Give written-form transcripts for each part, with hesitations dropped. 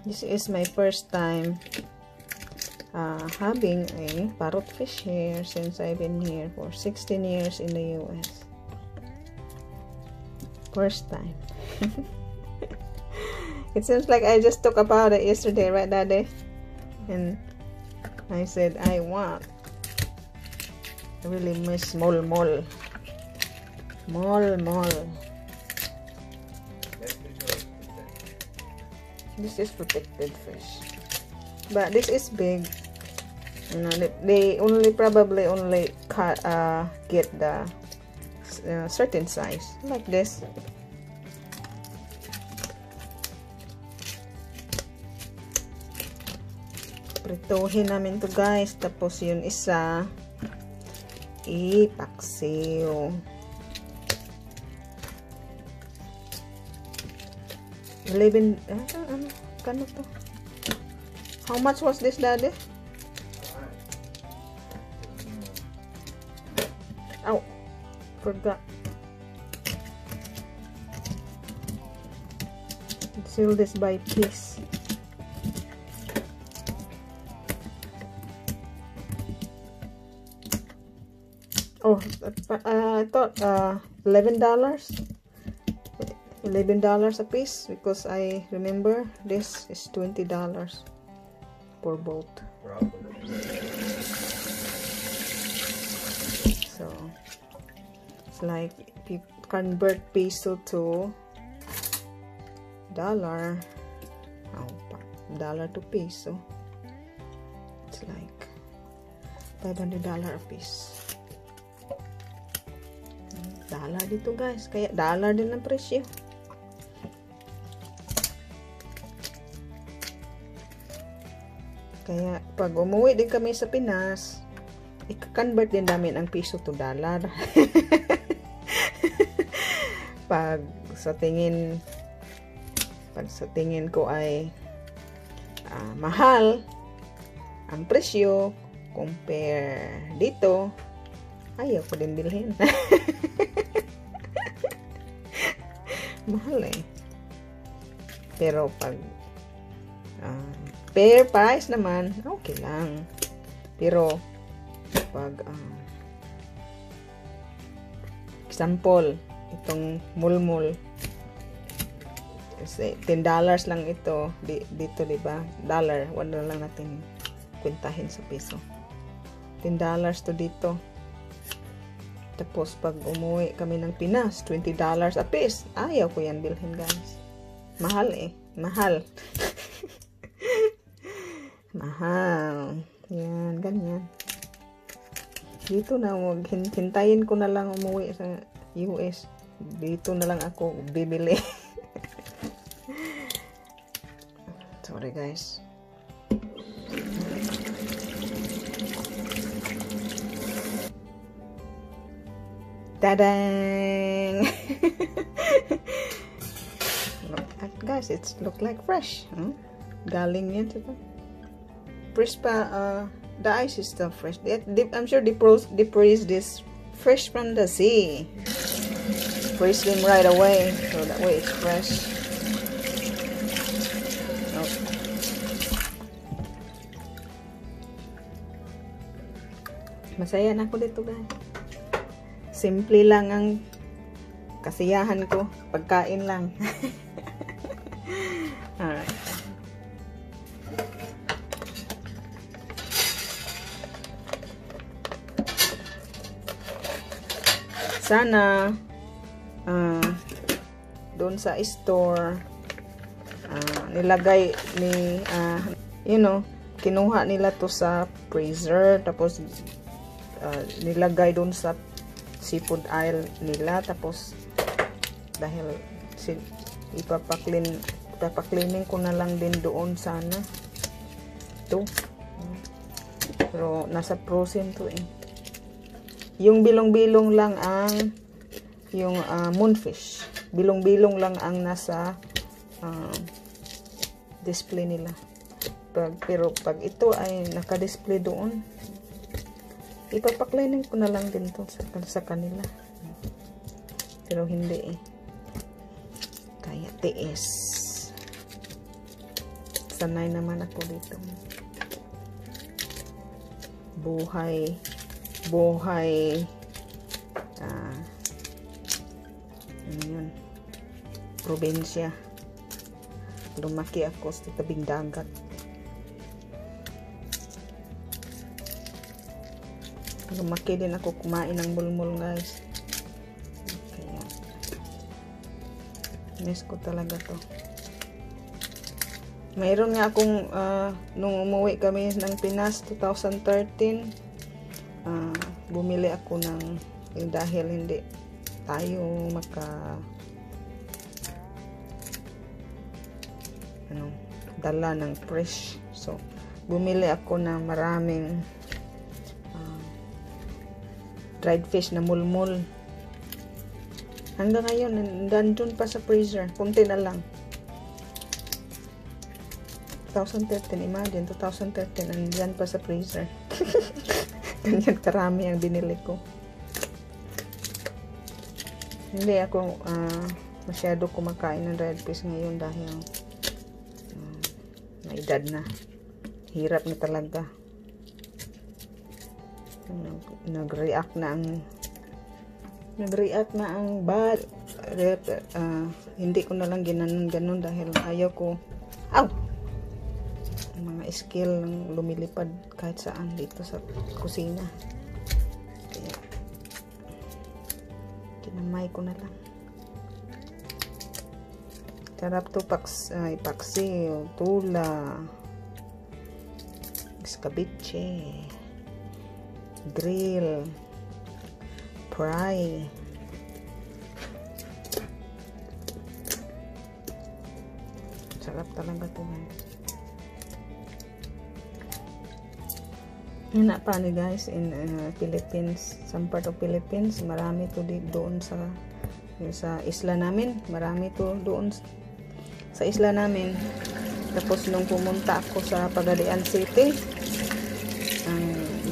This is my first time having a parrot fish here since I've been here for 16 years in the US. First time. It seems like I just talked about it yesterday, right, Daddy? And I said I really miss mol. This is protected fish, but this is big. You know, they probably only get the certain size like this. Prituhin namin to, guys. Tapos yun isa ipaksiw. 11, kano to? How much was this, Daddy? Oh, forgot. Sell this by piece. Oh, I thought $11. $11 a piece, because I remember this is $20 for both. So it's like if you convert peso to dollar, dollar to peso, it's like $500 a piece. Dollar dito, guys, kaya dollar din ang presyo. Kaya pag umuwi din kami sa Pinas, i-convert din namin ang piso to dollar. pag sa tingin ko ay mahal ang presyo compare dito, ayaw ko din bilhin. Mahal eh. Pero pag fair price naman, okay lang. Pero pag example, itong mulmul kasi $10 lang ito dito, diba? Dollar, wala lang natin kwentahin sa piso. $10 to dito. Tapos pag umuwi kami ng Pinas, $20 a piece. Ayaw ko yan bilhin, guys. Mahal eh. Mahal. Mahal. Yan, ganyan. Dito na, hintayin ko na lang umuwi sa US. Dito na lang ako bibili. Sorry, guys. Tadang! Guys, it's look like fresh. Galing yan, diba? Fresh pa, the ice is still fresh. I'm sure they freeze this fresh from the sea. Freeze them right away, so that way it's fresh. Oh. Masaya na ako dito, guys. Simple lang ang kasiyahan ko, pagkain lang. Alright. Sana doon sa store nilagay ni kinuha nila to sa freezer, tapos nilagay doon sa seafood aisle nila, tapos dahil ipapaklining ko na lang din doon sana ito, pero nasa frozen to eh. Yung bilong-bilong lang ang yung moonfish. Bilong-bilong lang ang nasa display nila. Pero pag ito ay naka-display doon, ipapaklinin ko na lang din to sa kanila. Pero hindi eh. Kaya tiis. Sanay naman ako dito. Buhay ano yun, probinsya. Lumaki ako sa tabing dagat. Lumaki din ako kumain ng mulmul, guys. Kaya miss ko talaga to. Mayroon nga akong nung umuwi kami ng Pinas 2013, bumili ako ng dahil hindi tayo dala ng fresh. So, bumili ako ng maraming dried fish na mulmul. Hanggang ngayon, nandun pa sa freezer. Kunti na lang. 2013, imagine, 2013, nandyan pa sa freezer. Ganyan karami ang binili ko. Hindi ako masyado kumakain ng dried fish ngayon dahil may edad na. Hirap na talaga. Nag-react na ang bad. Hindi ko na lang ginanon dahil ayaw ko. Mga skill ng lumilipad kahit saan dito sa kusina. Kaya kinamay ko na lang. Sarap to paksiw, tula, escabeche, grill, fry. Sarap talaga to, guys. Yan na pa ni guys in Philippines, some part of Philippines, marami to doon sa isla namin, marami to doon sa isla namin. Tapos nung pumunta ako sa Pagadian City,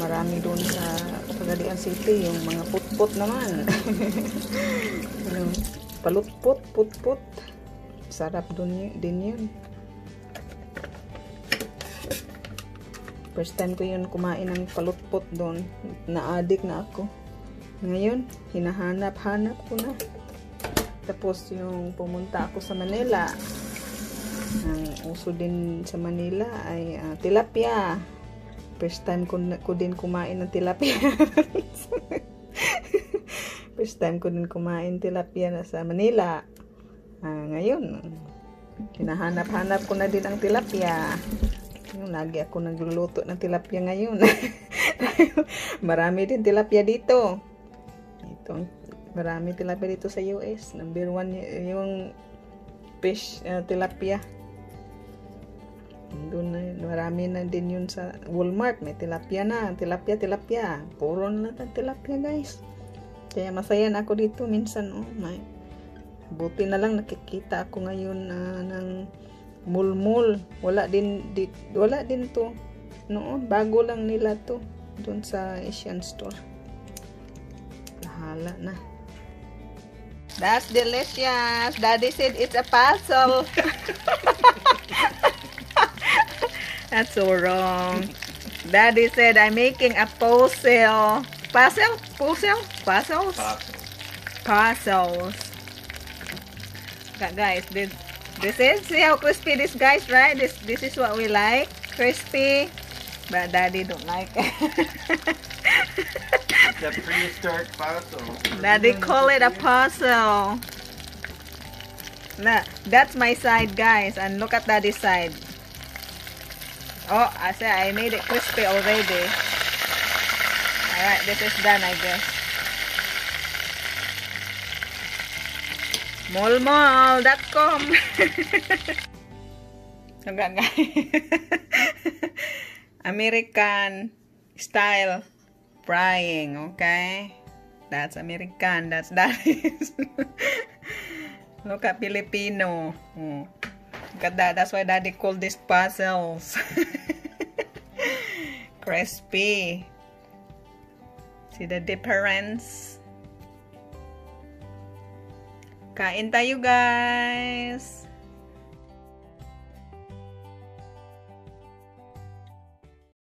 marami doon sa Pagadian City yung mga putput naman. Putput, sarap din yun. First time ko yun kumain ng palutpot doon. Na-addict na ako. Ngayon, hinahanap-hanap ko na. Tapos yung pumunta ako sa Manila, ang uso din sa Manila ay tilapia. First time ko din kumain ng tilapia. First time ko din kumain tilapia na sa Manila. Ngayon, hinahanap-hanap ko na din ang tilapia. Lagi ako nagluluto ng tilapia ngayon. Marami din tilapia dito. Marami tilapia dito sa US. Number 1 yung fish tilapia. Doon marami na din yun sa Walmart. May tilapia na. Tilapia. Puro na tilapia, guys. Kaya masaya na ako dito minsan. Buti na lang nakikita ako ngayon ng mulmul. Wala din to noon. Bago lang nila to doon sa Asian store. Bahala na. That's delicious. Daddy said it's a puzzle. That's so wrong. Daddy said I'm making a puzzle. Puzzles. Guys, this is, see how crispy this, guys, right? This is what we like, crispy, but Daddy don't like it. It's a prehistoric puzzle. Daddy call it a puzzle. Nah, that's my side, guys, and look at Daddy's side. Oh, I said I made it crispy already. Alright, this is done, I guess. Molmol.com. American style frying, okay? That's American, that's Daddy's. Look at Filipino. Look at that, that's why Daddy called these puzzles. Crispy. See the difference? Kain tayo, guys!